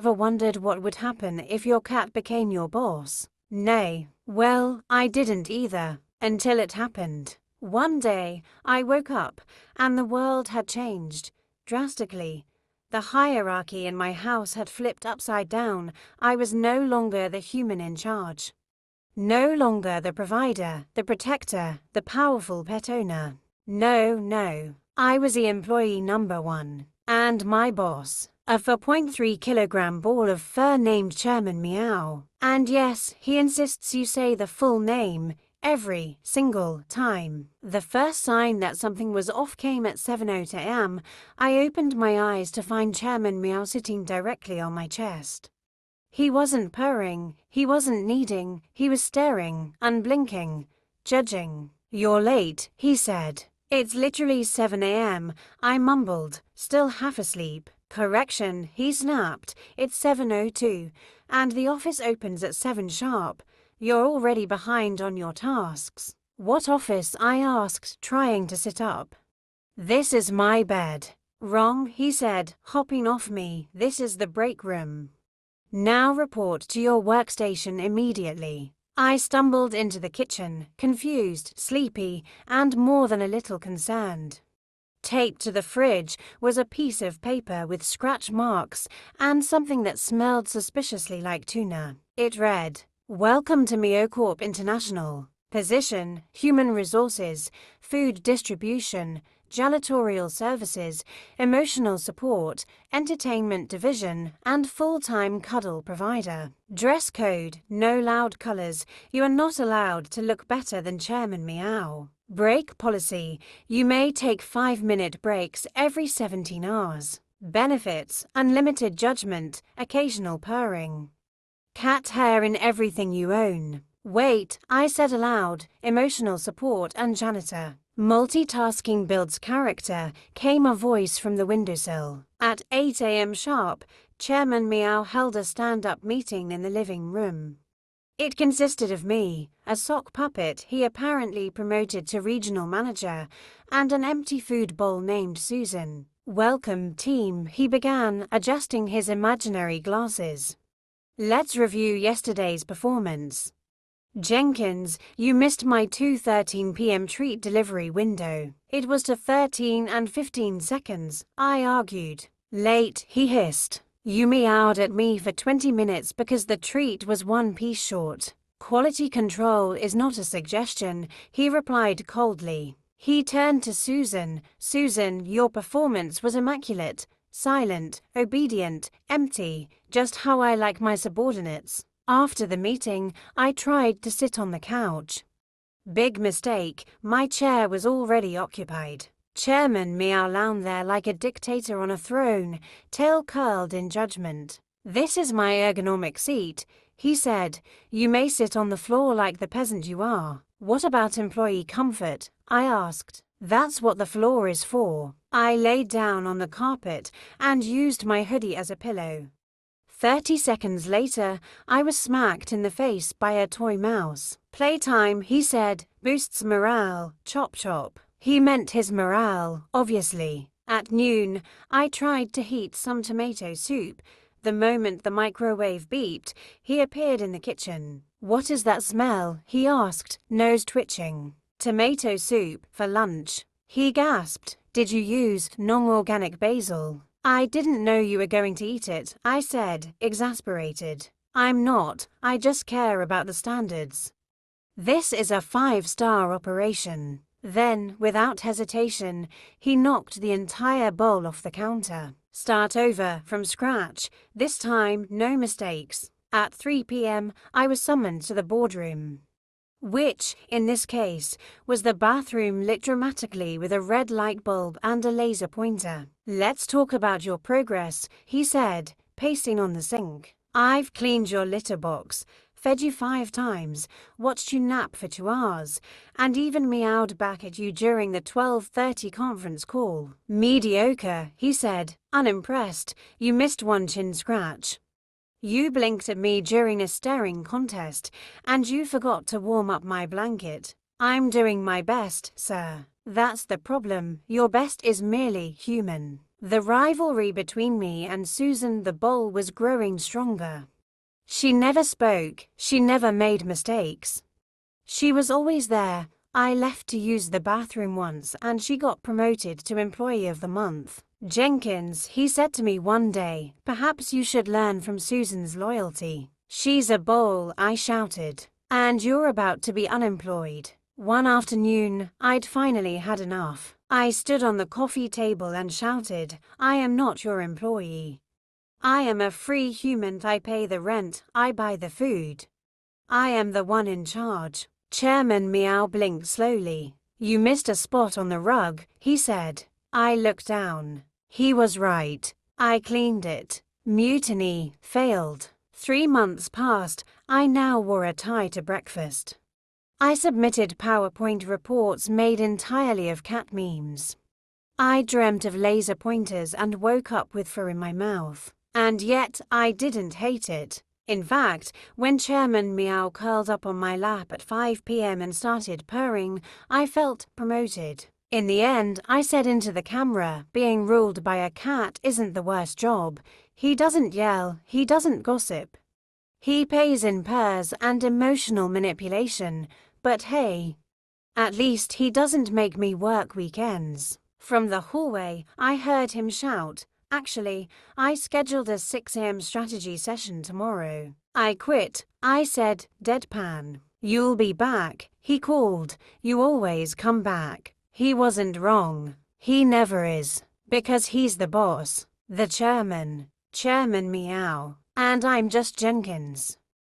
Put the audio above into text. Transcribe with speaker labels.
Speaker 1: Ever wondered what would happen if your cat became your boss? Nay, well, I didn't either, until it happened. One day, I woke up, and the world had changed, drastically. The hierarchy in my house had flipped upside down. I was no longer the human in charge. No longer the provider, the protector, the powerful pet owner. No, I was the employee number one. And my boss, a 4.3 kilogram ball of fur named Chairman Meow. And yes, he insists you say the full name every single time. The first sign that something was off came at 7:00 a.m. I opened my eyes to find Chairman Meow sitting directly on my chest. He wasn't purring, he wasn't kneading, he was staring, unblinking, judging. "You're late," he said. "It's literally 7 a.m., I mumbled, still half asleep. "Correction," he snapped. "It's 7:02, and the office opens at 7 sharp. You're already behind on your tasks." "What office?" I asked, trying to sit up. "This is my bed." "Wrong," he said, hopping off me. "This is the break room. Now report to your workstation immediately." I stumbled into the kitchen, confused, sleepy, and more than a little concerned. Taped to the fridge was a piece of paper with scratch marks and something that smelled suspiciously like tuna. It read, "Welcome to MeowCorp International. Position, Human Resources, Food Distribution, Janitorial Services, Emotional Support, Entertainment Division, and Full-Time Cuddle Provider. Dress code, no loud colors. You are not allowed to look better than Chairman Meow. Break policy, you may take 5-minute breaks every 17 hours. Benefits, unlimited judgment, occasional purring. Cat hair in everything you own. Wait, I said aloud, emotional support and janitor. Multitasking builds character, came a voice from the windowsill. At 8 a.m. sharp, Chairman Meow held a stand-up meeting in the living room. It consisted of me, a sock puppet he apparently promoted to regional manager, and an empty food bowl named Susan. "Welcome, team," he began, adjusting his imaginary glasses. "Let's review yesterday's performance. Jenkins, you missed my 2:13 p.m. treat delivery window. It was to 13 and 15 seconds, I argued. Late, he hissed. You meowed at me for 20 minutes because the treat was 1 piece short. Quality control is not a suggestion, he replied coldly. He turned to Susan. Susan, your performance was immaculate. Silent, obedient, empty, just how I like my subordinates. After the meeting, I tried to sit on the couch. Big mistake, my chair was already occupied. Chairman Meow lounged there like a dictator on a throne, tail curled in judgment. "This is my ergonomic seat," he said. "You may sit on the floor like the peasant you are." "What about employee comfort?" I asked. "That's what the floor is for." I laid down on the carpet and used my hoodie as a pillow. 30 seconds later, I was smacked in the face by a toy mouse. "Playtime," he said, "boosts morale, chop chop." He meant his morale, obviously. At noon, I tried to heat some tomato soup. The moment the microwave beeped, he appeared in the kitchen. "What is that smell?" he asked, nose twitching. "Tomato soup, for lunch." He gasped. "Did you use non-organic basil?" "I didn't know you were going to eat it," I said, exasperated. "I'm not, I just care about the standards. This is a 5-star operation." Then, without hesitation, he knocked the entire bowl off the counter. "Start over, from scratch. This time, no mistakes." At 3 p.m., I was summoned to the boardroom, which, in this case, was the bathroom lit dramatically with a red light bulb and a laser pointer. "Let's talk about your progress," he said, pacing on the sink. "I've cleaned your litter box, fed you 5 times, watched you nap for 2 hours, and even meowed back at you during the 12:30 conference call." "Mediocre," he said, unimpressed. "You missed 1 chin scratch. You blinked at me during a staring contest, and you forgot to warm up my blanket." "I'm doing my best, sir." "That's the problem. Your best is merely human." The rivalry between me and Susan the Bull was growing stronger. She never spoke, she never made mistakes. She was always there. I left to use the bathroom once and she got promoted to Employee of the Month. Jenkins, he said to me one day, perhaps you should learn from Susan's loyalty. She's a bull, I shouted. And you're about to be unemployed. One afternoon, I'd finally had enough. I stood on the coffee table and shouted, I am not your employee. I am a free human. I pay the rent, I buy the food. I am the one in charge. Chairman Meow blinked slowly. You missed a spot on the rug, he said. I looked down. He was right. I cleaned it. Mutiny failed. 3 months passed. I now wore a tie to breakfast. I submitted PowerPoint reports made entirely of cat memes. I dreamt of laser pointers and woke up with fur in my mouth. And yet I didn't hate it. In fact, when Chairman Meow curled up on my lap at 5 p.m. and started purring, I felt promoted. In the end, I said into the camera, being ruled by a cat isn't the worst job. He doesn't yell, he doesn't gossip. He pays in purrs and emotional manipulation, but hey, at least he doesn't make me work weekends. From the hallway, I heard him shout, actually, I scheduled a 6 a.m. strategy session tomorrow. I quit, I said, deadpan. You'll be back, he called. You always come back. He wasn't wrong. He never is. Because he's the boss. The chairman. Chairman Meow. And I'm just Jenkins.